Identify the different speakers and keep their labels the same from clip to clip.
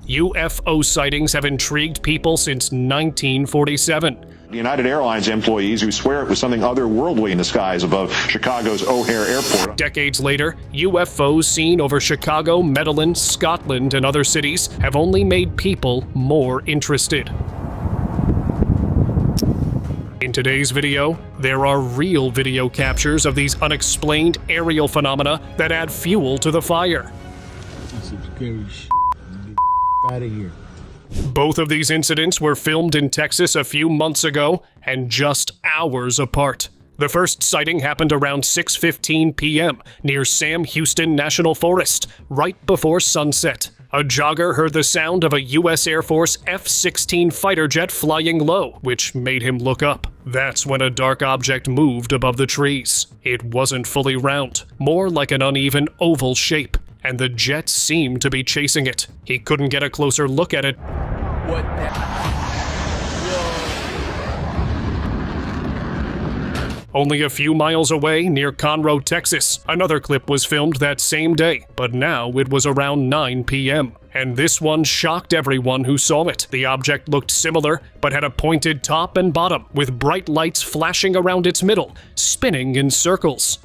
Speaker 1: UFO sightings have intrigued people since 1947.
Speaker 2: United Airlines employees who swear it was something otherworldly in the skies above Chicago's O'Hare Airport.
Speaker 1: Decades later, UFOs seen over Chicago, Medellin, Scotland, and other cities have only made people more interested. In today's video, there are real video captures of these unexplained aerial phenomena that add fuel to the fire.
Speaker 3: That's some scary shit. Get out of here.
Speaker 1: Both of these incidents were filmed in Texas a few months ago and just hours apart. The first sighting happened around 6:15 p.m. near Sam Houston National Forest, right before sunset. A jogger heard the sound of a U.S. Air Force F-16 fighter jet flying low, which made him look up. That's when a dark object moved above the trees. It wasn't fully round, more like an uneven oval shape, and the jet seemed to be chasing it. He couldn't get a closer look at it.
Speaker 3: What the?
Speaker 1: Only a few miles away, near Conroe, Texas, another clip was filmed that same day, but now it was around 9 p.m. And this one shocked everyone who saw it. The object looked similar, but had a pointed top and bottom, with bright lights flashing around its middle, spinning in circles.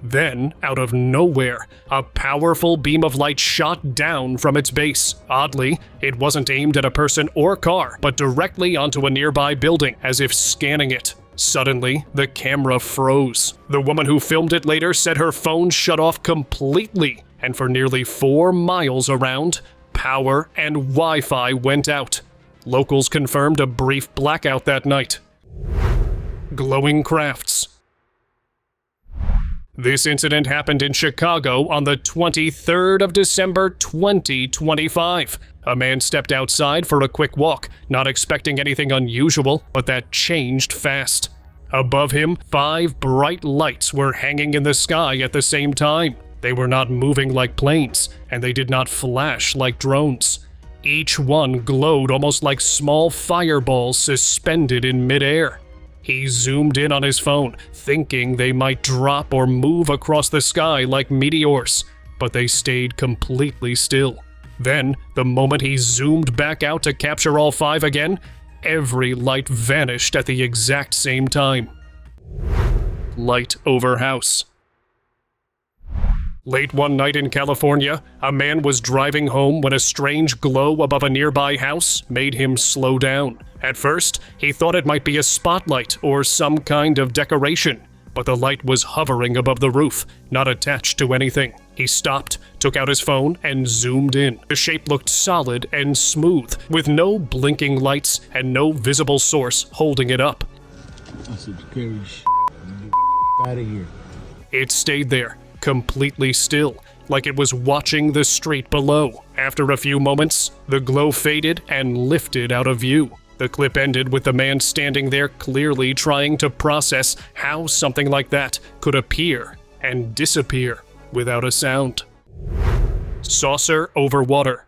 Speaker 1: Then, out of nowhere, a powerful beam of light shot down from its base. Oddly, it wasn't aimed at a person or car, but directly onto a nearby building, as if scanning it. Suddenly, the camera froze. The woman who filmed it later said her phone shut off completely, and for nearly 4 miles around, power and Wi-Fi went out. Locals confirmed a brief blackout that night. Glowing crafts. This incident happened in Chicago on the 23rd of December 2025. A man stepped outside for a quick walk, not expecting anything unusual, but that changed fast. Above him, 5 bright lights were hanging in the sky at the same time. They were not moving like planes, and they did not flash like drones. Each one glowed almost like small fireballs suspended in midair. He zoomed in on his phone, thinking they might drop or move across the sky like meteors, but they stayed completely still. Then, the moment he zoomed back out to capture all 5 again, every light vanished at the exact same time. Light over house. Late one night in California, a man was driving home when a strange glow above a nearby house made him slow down. At first, he thought it might be a spotlight or some kind of decoration, but the light was hovering above the roof, not attached to anything. He stopped, took out his phone, and zoomed in. The shape looked solid and smooth, with no blinking lights and no visible source holding it up.
Speaker 3: That's some scary shit. Get out of here.
Speaker 1: It stayed there, completely still, like it was watching the street below. After a few moments, the glow faded and lifted out of view. The clip ended with the man standing there clearly trying to process how something like that could appear and disappear without a sound. Saucer over water.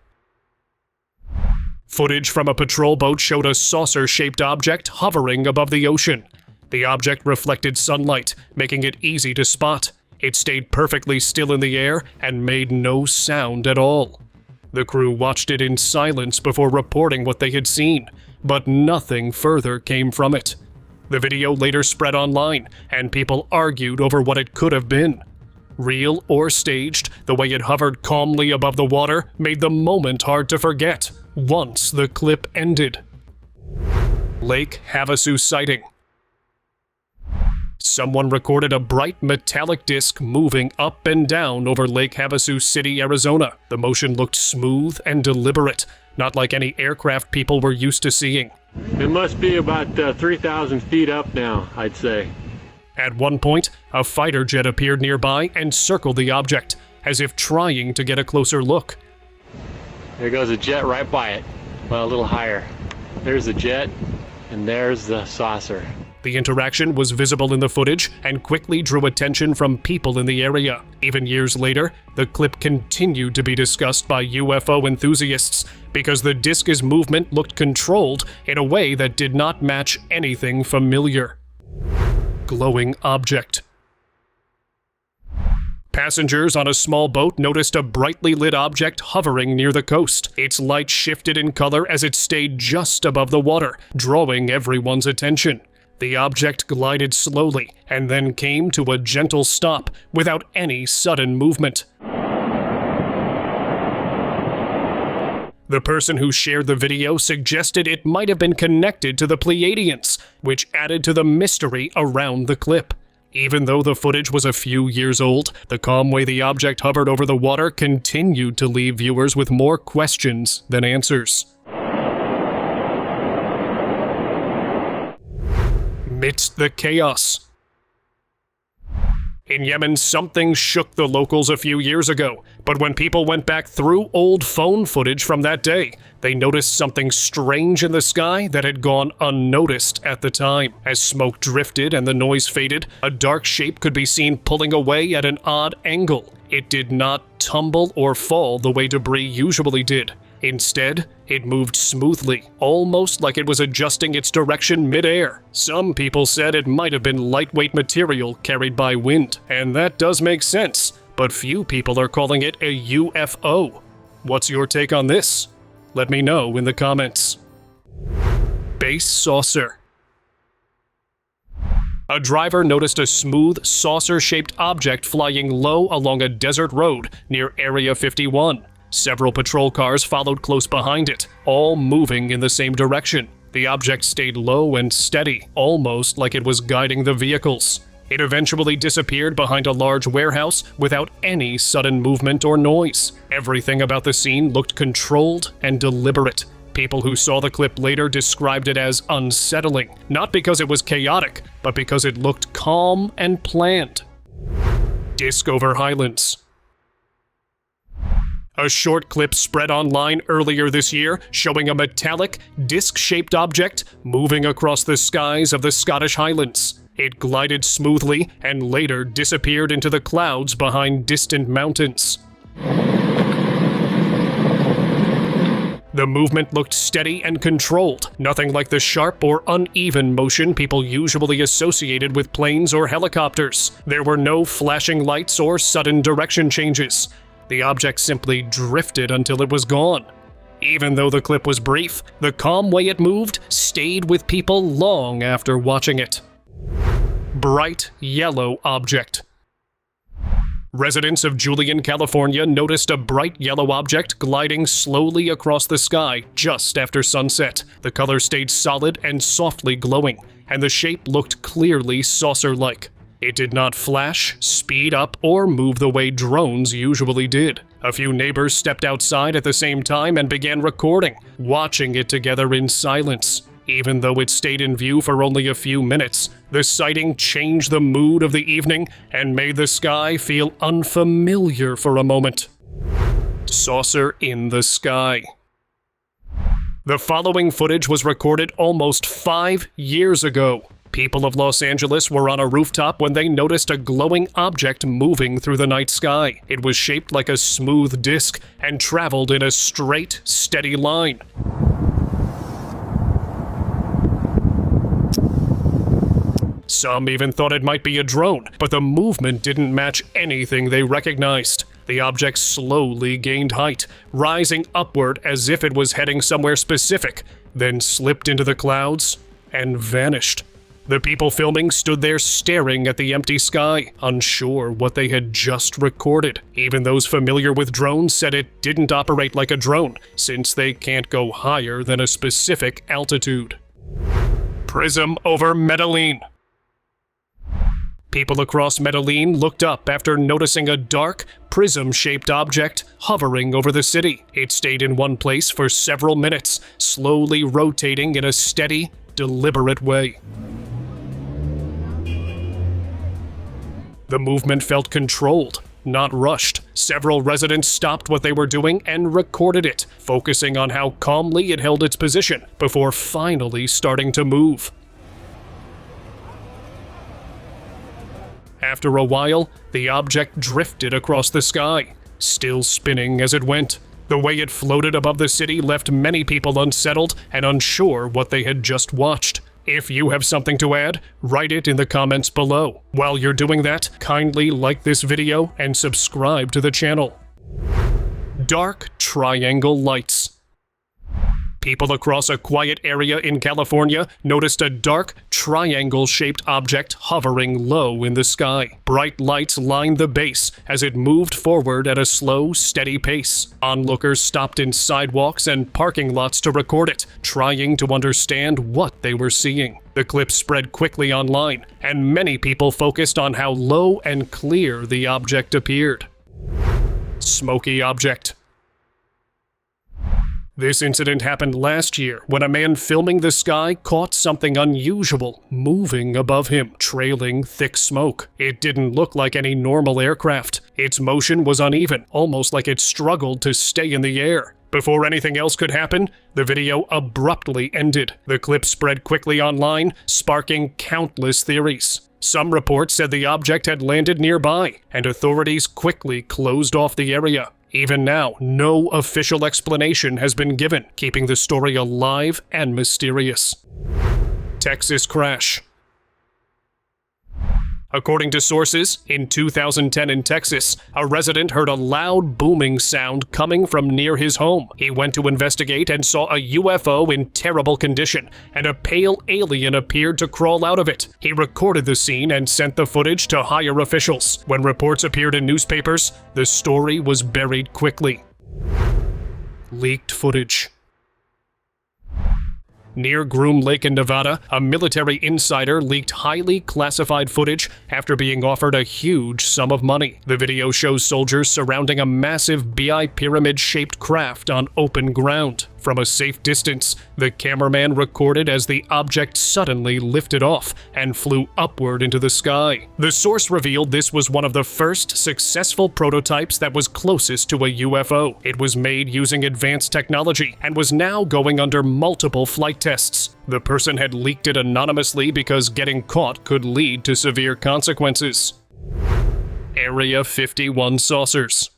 Speaker 1: Footage from a patrol boat showed a saucer-shaped object hovering above the ocean. The object reflected sunlight, making it easy to spot. It stayed perfectly still in the air and made no sound at all. The crew watched it in silence before reporting what they had seen, but nothing further came from it. The video later spread online, and people argued over what it could have been. Real or staged, the way it hovered calmly above the water made the moment hard to forget once the clip ended. Lake Havasu sighting. Someone recorded a bright metallic disc moving up and down over Lake Havasu City, Arizona. The motion looked smooth and deliberate, not like any aircraft people were used to seeing.
Speaker 4: It must be about 3,000 feet up now, I'd say.
Speaker 1: At one point, a fighter jet appeared nearby and circled the object, as if trying to get a closer look.
Speaker 4: There goes a jet right by it. Well, a little higher. There's the jet, and there's the saucer.
Speaker 1: The interaction was visible in the footage and quickly drew attention from people in the area. Even years later, the clip continued to be discussed by UFO enthusiasts because the disc's movement looked controlled in a way that did not match anything familiar. glowing object. Passengers on a small boat noticed a brightly lit object hovering near the coast. Its light shifted in color as it stayed just above the water, drawing everyone's attention. The object glided slowly and then came to a gentle stop without any sudden movement. The person who shared the video suggested it might have been connected to the Pleiadians, which added to the mystery around the clip. Even though the footage was a few years old, the calm way the object hovered over the water continued to leave viewers with more questions than answers. Amidst the chaos. In Yemen, something shook the locals a few years ago, but when people went back through old phone footage from that day, they noticed something strange in the sky that had gone unnoticed at the time. As smoke drifted and the noise faded, a dark shape could be seen pulling away at an odd angle. It did not tumble or fall the way debris usually did. Instead, it moved smoothly, almost like it was adjusting its direction mid-air. Some people said it might have been lightweight material carried by wind, and that does make sense, but few people are calling it a UFO. What's your take on this? Let me know in the comments. Base saucer. A driver noticed a smooth, saucer-shaped object flying low along a desert road near Area 51. Several patrol cars followed close behind it, all moving in the same direction. The object stayed low and steady, almost like it was guiding the vehicles. It eventually disappeared behind a large warehouse without any sudden movement or noise. Everything about the scene looked controlled and deliberate. People who saw the clip later described it as unsettling, not because it was chaotic, but because it looked calm and planned. Disc over highlands. A short clip spread online earlier this year showing a metallic, disc-shaped object moving across the skies of the Scottish Highlands. It glided smoothly and later disappeared into the clouds behind distant mountains. The movement looked steady and controlled, nothing like the sharp or uneven motion people usually associated with planes or helicopters. There were no flashing lights or sudden direction changes. The object simply drifted until it was gone. Even though the clip was brief, the calm way it moved stayed with people long after watching it. Bright yellow object. Residents of Julian, California noticed a bright yellow object gliding slowly across the sky just after sunset. The color stayed solid and softly glowing, and the shape looked clearly saucer-like. It did not flash, speed up, or move the way drones usually did. A few neighbors stepped outside at the same time and began recording, watching it together in silence. Even though it stayed in view for only a few minutes, the sighting changed the mood of the evening and made the sky feel unfamiliar for a moment. Saucer in the sky. The following footage was recorded almost 5 years ago. People of Los Angeles were on a rooftop when they noticed a glowing object moving through the night sky. It was shaped like a smooth disc and traveled in a straight, steady line. Some even thought it might be a drone, but the movement didn't match anything they recognized. The object slowly gained height, rising upward as if it was heading somewhere specific, then slipped into the clouds and vanished. The people filming stood there staring at the empty sky, unsure what they had just recorded. Even those familiar with drones said it didn't operate like a drone, since they can't go higher than a specific altitude. Prism over Medellin. People across Medellin looked up after noticing a dark, prism-shaped object hovering over the city. It stayed in one place for several minutes, slowly rotating in a steady, deliberate way. The movement felt controlled, not rushed. Several residents stopped what they were doing and recorded it, focusing on how calmly it held its position before finally starting to move. After a while, the object drifted across the sky, still spinning as it went. The way it floated above the city left many people unsettled and unsure what they had just watched. If you have something to add, write it in the comments below. While you're doing that, kindly like this video and subscribe to the channel. Dark triangle lights. People across a quiet area in California noticed a dark, triangle-shaped object hovering low in the sky. Bright lights lined the base as it moved forward at a slow, steady pace. Onlookers stopped in sidewalks and parking lots to record it, trying to understand what they were seeing. The clip spread quickly online, and many people focused on how low and clear the object appeared. Smoky object. This incident happened last year when a man filming the sky caught something unusual moving above him, trailing thick smoke. It didn't look like any normal aircraft. Its motion was uneven, almost like it struggled to stay in the air. Before anything else could happen, the video abruptly ended. The clip spread quickly online, sparking countless theories. Some reports said the object had landed nearby, and authorities quickly closed off the area. Even now, no official explanation has been given, keeping the story alive and mysterious. Texas crash. According to sources, in 2010 in Texas, a resident heard a loud booming sound coming from near his home. He went to investigate and saw a UFO in terrible condition, and a pale alien appeared to crawl out of it. He recorded the scene and sent the footage to higher officials. When reports appeared in newspapers, the story was buried quickly. Leaked footage. Near Groom Lake in Nevada, a military insider leaked highly classified footage after being offered a huge sum of money. The video shows soldiers surrounding a massive BI pyramid-shaped craft on open ground. From a safe distance, the cameraman recorded as the object suddenly lifted off and flew upward into the sky. The source revealed this was one of the first successful prototypes that was closest to a UFO. It was made using advanced technology and was now going under multiple flight tests. The person had leaked it anonymously because getting caught could lead to severe consequences. Area 51 saucers.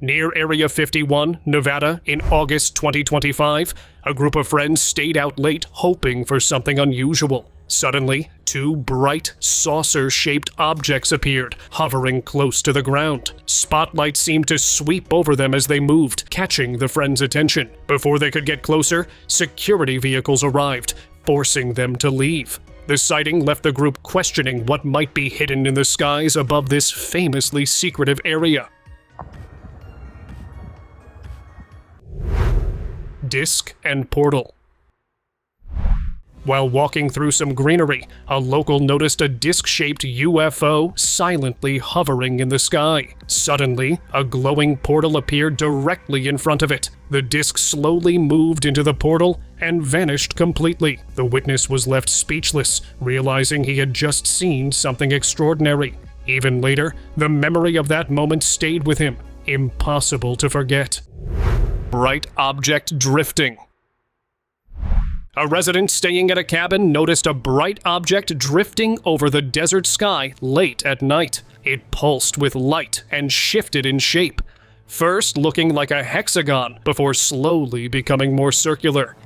Speaker 1: Near Area 51, Nevada, in August 2025, a group of friends stayed out late hoping for something unusual. Suddenly, two bright, saucer-shaped objects appeared, hovering close to the ground. Spotlights seemed to sweep over them as they moved, catching the friends' attention. Before they could get closer, security vehicles arrived, forcing them to leave. The sighting left the group questioning what might be hidden in the skies above this famously secretive area. Disc and portal. While walking through some greenery, a local noticed a disc-shaped UFO silently hovering in the sky. Suddenly, a glowing portal appeared directly in front of it. The disc slowly moved into the portal and vanished completely. The witness was left speechless, realizing he had just seen something extraordinary. Even later, the memory of that moment stayed with him, impossible to forget. Bright object drifting. A resident staying at a cabin noticed a bright object drifting over the desert sky late at night. It pulsed with light and shifted in shape, first looking like a hexagon before slowly becoming more circular.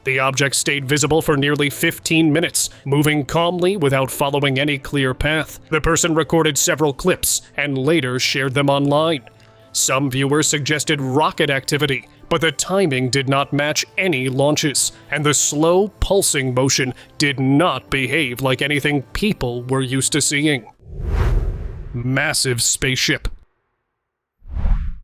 Speaker 1: The object stayed visible for nearly 15 minutes, moving calmly without following any clear path. The person recorded several clips and later shared them online. Some viewers suggested rocket activity, but the timing did not match any launches, and the slow, pulsing motion did not behave like anything people were used to seeing. Massive spaceship.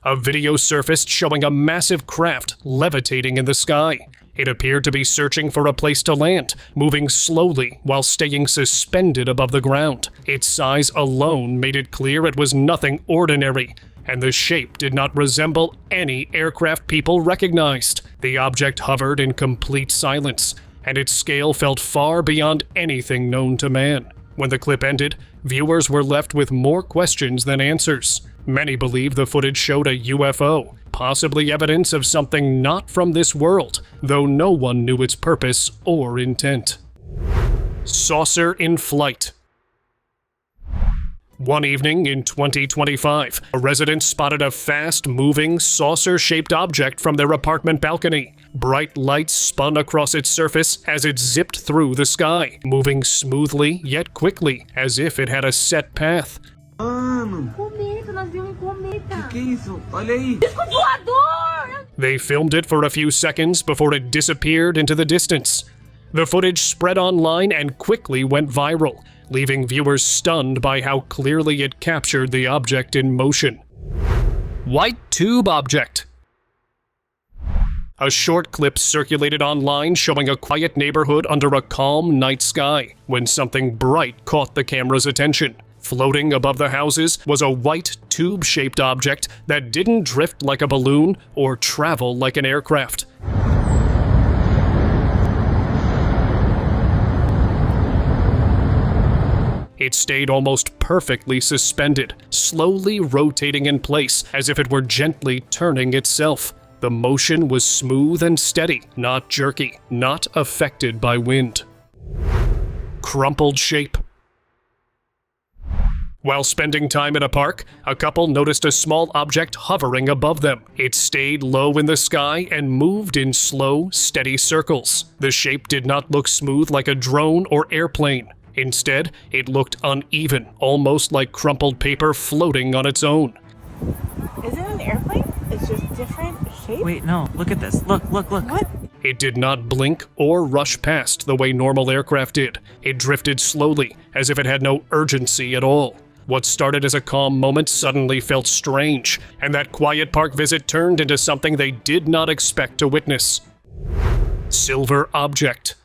Speaker 1: A video surfaced showing a massive craft levitating in the sky. It appeared to be searching for a place to land, moving slowly while staying suspended above the ground. Its size alone made it clear it was nothing ordinary, and the shape did not resemble any aircraft people recognized. The object hovered in complete silence, and its scale felt far beyond anything known to man. When the clip ended, viewers were left with more questions than answers. Many believe the footage showed a UFO, possibly evidence of something not from this world, though no one knew its purpose or intent. Saucer in flight. One evening in 2025, a resident spotted a fast-moving, saucer-shaped object from their apartment balcony. Bright lights spun across its surface as it zipped through the sky, moving smoothly yet quickly, as if it had a set path. They filmed it for a few seconds before it disappeared into the distance. The footage spread online and quickly went viral, leaving viewers stunned by how clearly it captured the object in motion. White tube object. A short clip circulated online showing a quiet neighborhood under a calm night sky when something bright caught the camera's attention. Floating above the houses was a white tube-shaped object that didn't drift like a balloon or travel like an aircraft. It stayed almost perfectly suspended, slowly rotating in place as if it were gently turning itself. The motion was smooth and steady, not jerky, not affected by wind. Crumpled shape. While spending time in a park, a couple noticed a small object hovering above them. It stayed low in the sky and moved in slow, steady circles. The shape did not look smooth like a drone or airplane. Instead, it looked uneven, almost like crumpled paper floating on its own.
Speaker 5: Is it an airplane? It's just different shape?
Speaker 6: Wait, no, look at this. Look.
Speaker 5: What?
Speaker 1: It did not blink or rush past the way normal aircraft did. It drifted slowly, as if it had no urgency at all. What started as a calm moment suddenly felt strange, and that quiet park visit turned into something they did not expect to witness. Silver object.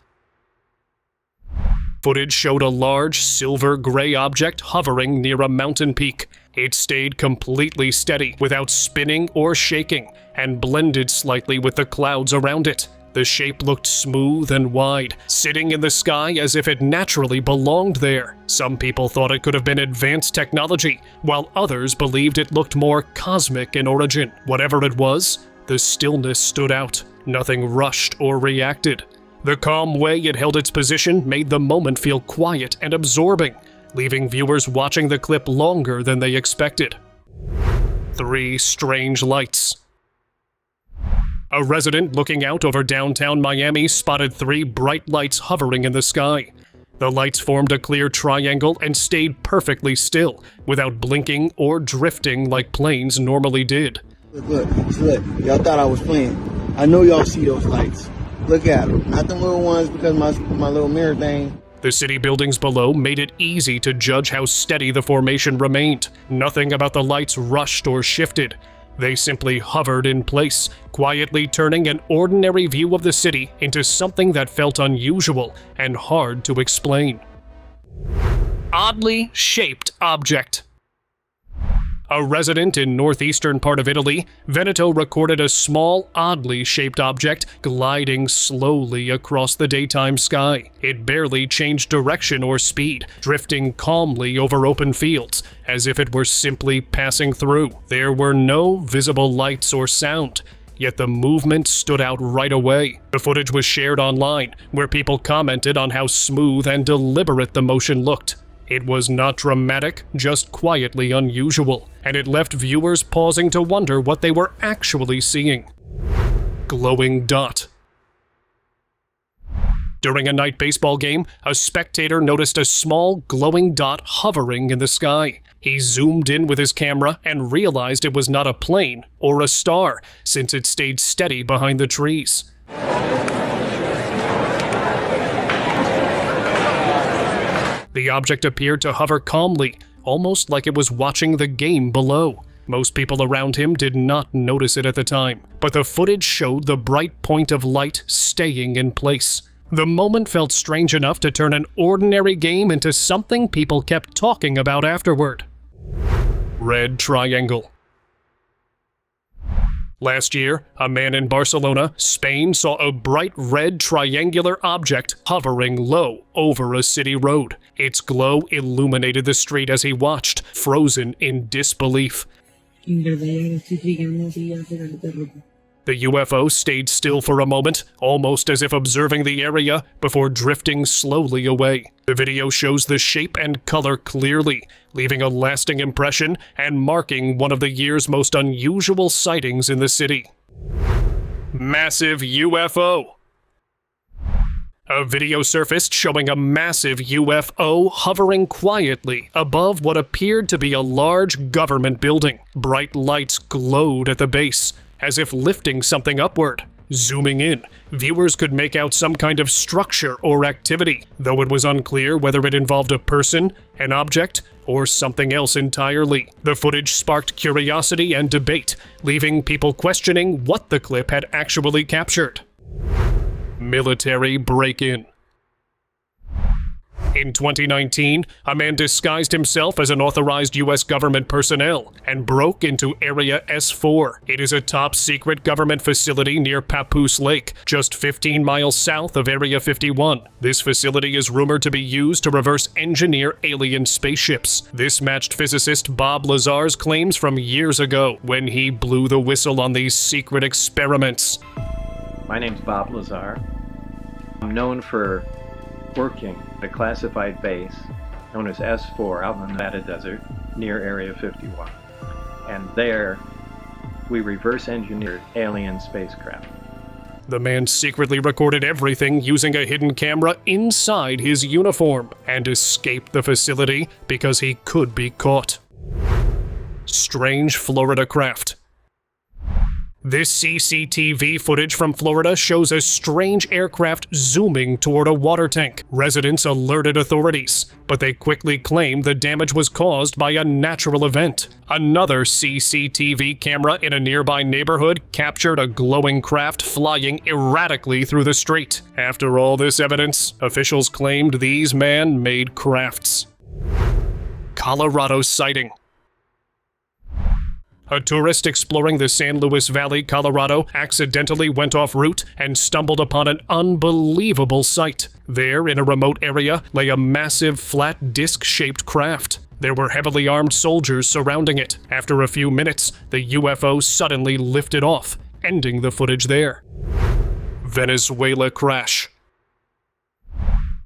Speaker 1: Footage showed a large, silver-gray object hovering near a mountain peak. It stayed completely steady, without spinning or shaking, and blended slightly with the clouds around it. The shape looked smooth and wide, sitting in the sky as if it naturally belonged there. Some people thought it could have been advanced technology, while others believed it looked more cosmic in origin. Whatever it was, the stillness stood out. Nothing rushed or reacted. The calm way it held its position made the moment feel quiet and absorbing, leaving viewers watching the clip longer than they expected. 3 strange lights. A resident looking out over downtown Miami spotted 3 bright lights hovering in the sky. The lights formed a clear triangle and stayed perfectly still, without blinking or drifting like planes normally did.
Speaker 7: Look. Y'all thought I was playing. I know y'all see those lights. Look at them. Not the little ones because my little mirror thing.
Speaker 1: The city buildings below made it easy to judge how steady the formation remained. Nothing about the lights rushed or shifted. They simply hovered in place, quietly turning an ordinary view of the city into something that felt unusual and hard to explain. Oddly shaped object. A resident in northeastern part of Italy, Veneto recorded a small, oddly shaped object gliding slowly across the daytime sky. It barely changed direction or speed, drifting calmly over open fields, as if it were simply passing through. There were no visible lights or sound, yet the movement stood out right away. The footage was shared online, where people commented on how smooth and deliberate the motion looked. It was not dramatic, just quietly unusual, and it left viewers pausing to wonder what they were actually seeing. Glowing dot. During a night baseball game, a spectator noticed a small glowing dot hovering in the sky. He zoomed in with his camera and realized it was not a plane or a star, since it stayed steady behind the trees. The object appeared to hover calmly, almost like it was watching the game below. Most people around him did not notice it at the time, but the footage showed the bright point of light staying in place. The moment felt strange enough to turn an ordinary game into something people kept talking about afterward. Red triangle. Last year, a man in Barcelona, Spain, saw a bright red triangular object hovering low over a city road. Its glow illuminated the street as he watched, frozen in disbelief. The UFO stayed still for a moment, almost as if observing the area, before drifting slowly away. The video shows the shape and color clearly, leaving a lasting impression and marking one of the year's most unusual sightings in the city. Massive UFO. A video surfaced showing a massive UFO hovering quietly above what appeared to be a large government building. Bright lights glowed at the base, as if lifting something upward. Zooming in, viewers could make out some kind of structure or activity, though it was unclear whether it involved a person, an object, or something else entirely. The footage sparked curiosity and debate, leaving people questioning what the clip had actually captured. Military break-in. In 2019, a man disguised himself as an authorized U.S. government personnel and broke into Area S4. It is a top-secret government facility near Papoose Lake, just 15 miles south of Area 51. This facility is rumored to be used to reverse engineer alien spaceships. This matched physicist Bob Lazar's claims from years ago, when he blew the whistle on these secret experiments.
Speaker 6: My name's Bob Lazar. I'm known for working at a classified base known as S4 out in the Nevada desert near Area 51. And there, we reverse engineered alien spacecraft.
Speaker 1: The man secretly recorded everything using a hidden camera inside his uniform and escaped the facility because he could be caught. Strange Florida craft. This CCTV footage from Florida shows a strange aircraft zooming toward a water tank. Residents alerted authorities, but they quickly claimed the damage was caused by a natural event. Another CCTV camera in a nearby neighborhood captured a glowing craft flying erratically through the street. After all this evidence, officials claimed these man-made crafts. Colorado sighting. A tourist exploring the San Luis Valley, Colorado, accidentally went off route and stumbled upon an unbelievable sight. There, in a remote area, lay a massive, flat, disc-shaped craft. There were heavily armed soldiers surrounding it. After a few minutes, the UFO suddenly lifted off, ending the footage there. Venezuela crash.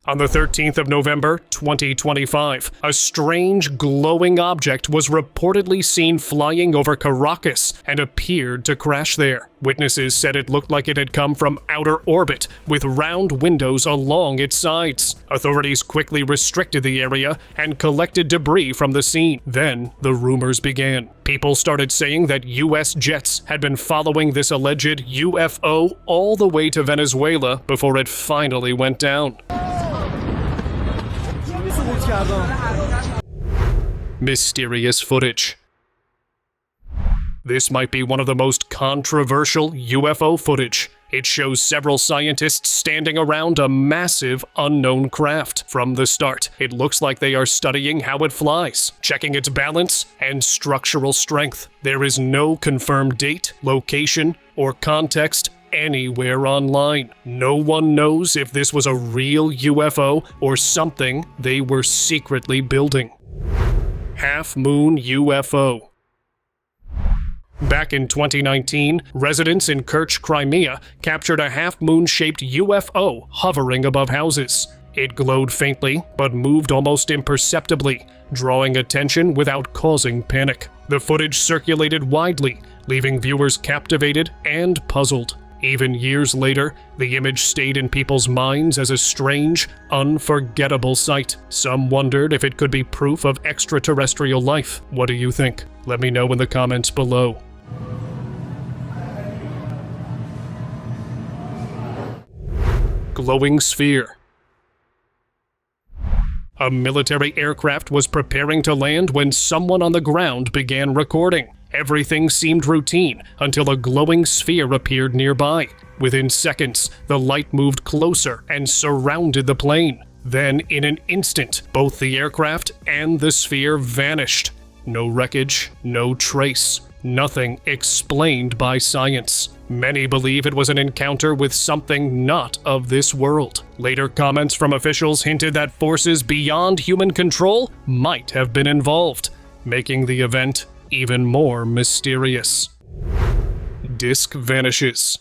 Speaker 1: On the 13th of November, 2025, a strange glowing object was reportedly seen flying over Caracas and appeared to crash there. Witnesses said it looked like it had come from outer orbit, with round windows along its sides. Authorities quickly restricted the area and collected debris from the scene. Then, the rumors began. People started saying that U.S. jets had been following this alleged UFO all the way to Venezuela before it finally went down. Mysterious footage. This might be one of the most controversial UFO footage. It shows several scientists standing around a massive unknown craft. From the start, it looks like they are studying how it flies, checking its balance and structural strength. There is no confirmed date, location, or context anywhere online. No one knows if this was a real UFO or something they were secretly building. Half-moon UFO. Back in 2019, residents in Kerch, Crimea, captured a half-moon-shaped UFO hovering above houses. It glowed faintly, but moved almost imperceptibly, drawing attention without causing panic. The footage circulated widely, leaving viewers captivated and puzzled. Even years later, the image stayed in people's minds as a strange, unforgettable sight. Some wondered if it could be proof of extraterrestrial life. What do you think? Let me know in the comments below. Glowing sphere. A military aircraft was preparing to land when someone on the ground began recording. Everything seemed routine until a glowing sphere appeared nearby. Within seconds, the light moved closer and surrounded the plane. Then, in an instant, both the aircraft and the sphere vanished. No wreckage, no trace, nothing explained by science. Many believe it was an encounter with something not of this world. Later comments from officials hinted that forces beyond human control might have been involved, making the event even more mysterious. disc vanishes.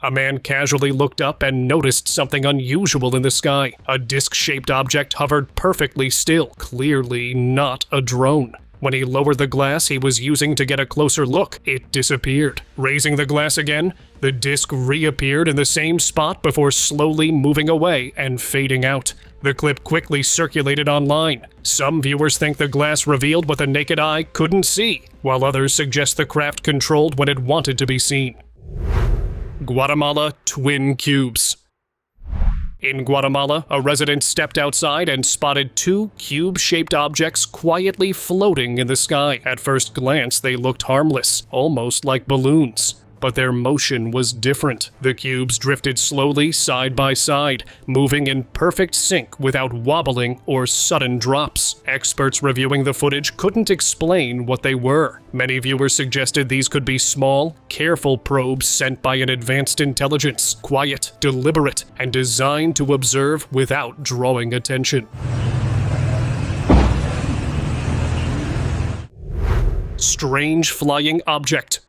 Speaker 1: A man casually looked up and noticed something unusual in the sky. A disc-shaped object hovered perfectly still, clearly not a drone. When he lowered the glass he was using to get a closer look, it disappeared. Raising the glass again, the disc reappeared in the same spot before slowly moving away and fading out. The clip quickly circulated online. Some viewers think the glass revealed what the naked eye couldn't see, while others suggest the craft controlled what it wanted to be seen. Guatemala twin cubes. In Guatemala, a resident stepped outside and spotted two cube-shaped objects quietly floating in the sky. At first glance, they looked harmless, almost like balloons. But their motion was different. The cubes drifted slowly side by side, moving in perfect sync without wobbling or sudden drops. Experts reviewing the footage couldn't explain what they were. Many viewers suggested these could be small, careful probes sent by an advanced intelligence, quiet, deliberate, and designed to observe without drawing attention. Strange flying object.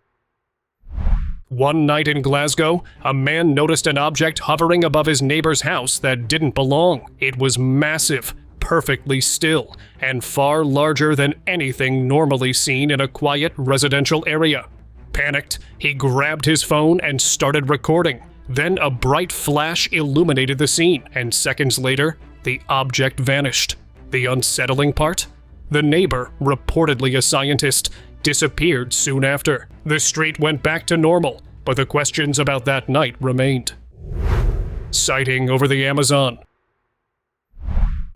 Speaker 1: One night in Glasgow, a man noticed an object hovering above his neighbor's house that didn't belong. It was massive, perfectly still, and far larger than anything normally seen in a quiet residential area. Panicked, he grabbed his phone and started recording. Then a bright flash illuminated the scene, and seconds later, the object vanished. The unsettling part? The neighbor, reportedly a scientist, disappeared soon after. The street went back to normal, but the questions about that night remained. Sighting over the Amazon.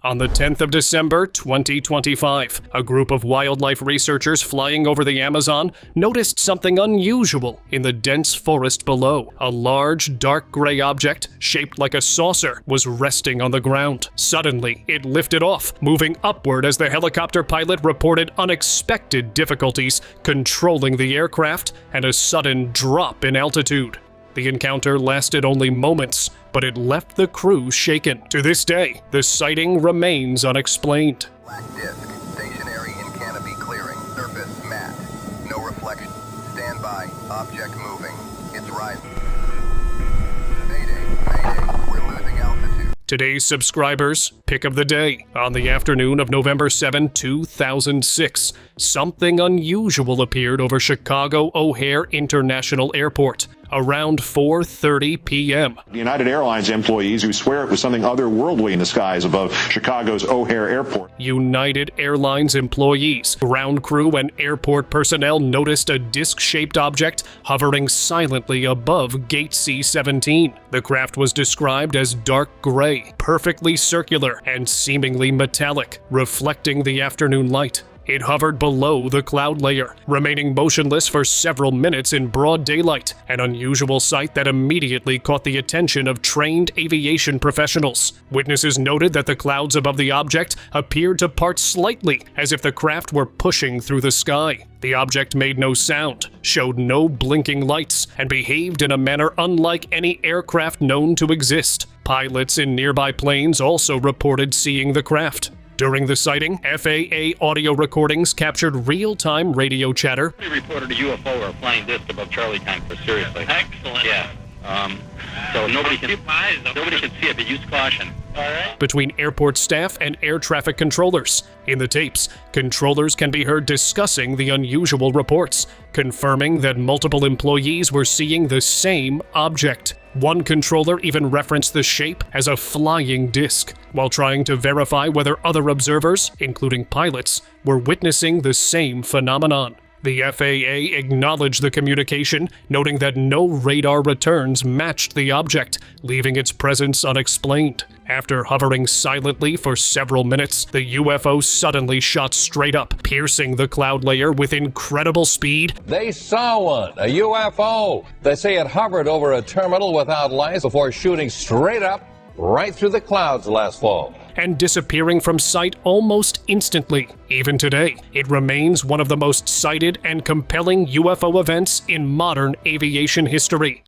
Speaker 1: On the 10th of December, 2025, a group of wildlife researchers flying over the Amazon noticed something unusual in the dense forest below. A large, dark gray object, shaped like a saucer, was resting on the ground. Suddenly, it lifted off, moving upward as the helicopter pilot reported unexpected difficulties controlling the aircraft and a sudden drop in altitude. The encounter lasted only moments, but it left the crew shaken. To this day, the sighting remains unexplained.
Speaker 8: Black disc, stationary in canopy clearing, surface matte, no reflection. Stand by, object moving. It's rising. Mayday, we're losing altitude.
Speaker 1: Today's subscribers' pick of the day. On the afternoon of November 7, 2006, something unusual appeared over Chicago O'Hare International Airport. Around 4:30 p.m.
Speaker 2: United Airlines employees who swear it was something otherworldly in the skies above Chicago's O'Hare Airport.
Speaker 1: United Airlines employees, ground crew, and airport personnel noticed a disc-shaped object hovering silently above Gate C-17. The craft was described as dark gray, perfectly circular, and seemingly metallic, reflecting the afternoon light. It hovered below the cloud layer, remaining motionless for several minutes in broad daylight, an unusual sight that immediately caught the attention of trained aviation professionals. Witnesses noted that the clouds above the object appeared to part slightly, as if the craft were pushing through the sky. The object made no sound, showed no blinking lights, and behaved in a manner unlike any aircraft known to exist. Pilots in nearby planes also reported seeing the craft. During the sighting, FAA audio recordings captured real-time radio chatter.
Speaker 9: We reported a UFO or a flying disc above Charlie Time. Seriously. Excellent. Yeah. So nobody can see it, but use caution. All right.
Speaker 1: Between airport staff and air traffic controllers. In the tapes, controllers can be heard discussing the unusual reports, confirming that multiple employees were seeing the same object. One controller even referenced the shape as a flying disc, while trying to verify whether other observers, including pilots, were witnessing the same phenomenon. The FAA acknowledged the communication, noting that no radar returns matched the object, leaving its presence unexplained. After hovering silently for several minutes, the UFO suddenly shot straight up, piercing the cloud layer with incredible speed.
Speaker 10: They saw one, a UFO. They say it hovered over a terminal without lights before shooting straight up, right through the clouds last fall.
Speaker 1: And disappearing from sight almost instantly. Even today, it remains one of the most cited and compelling UFO events in modern aviation history.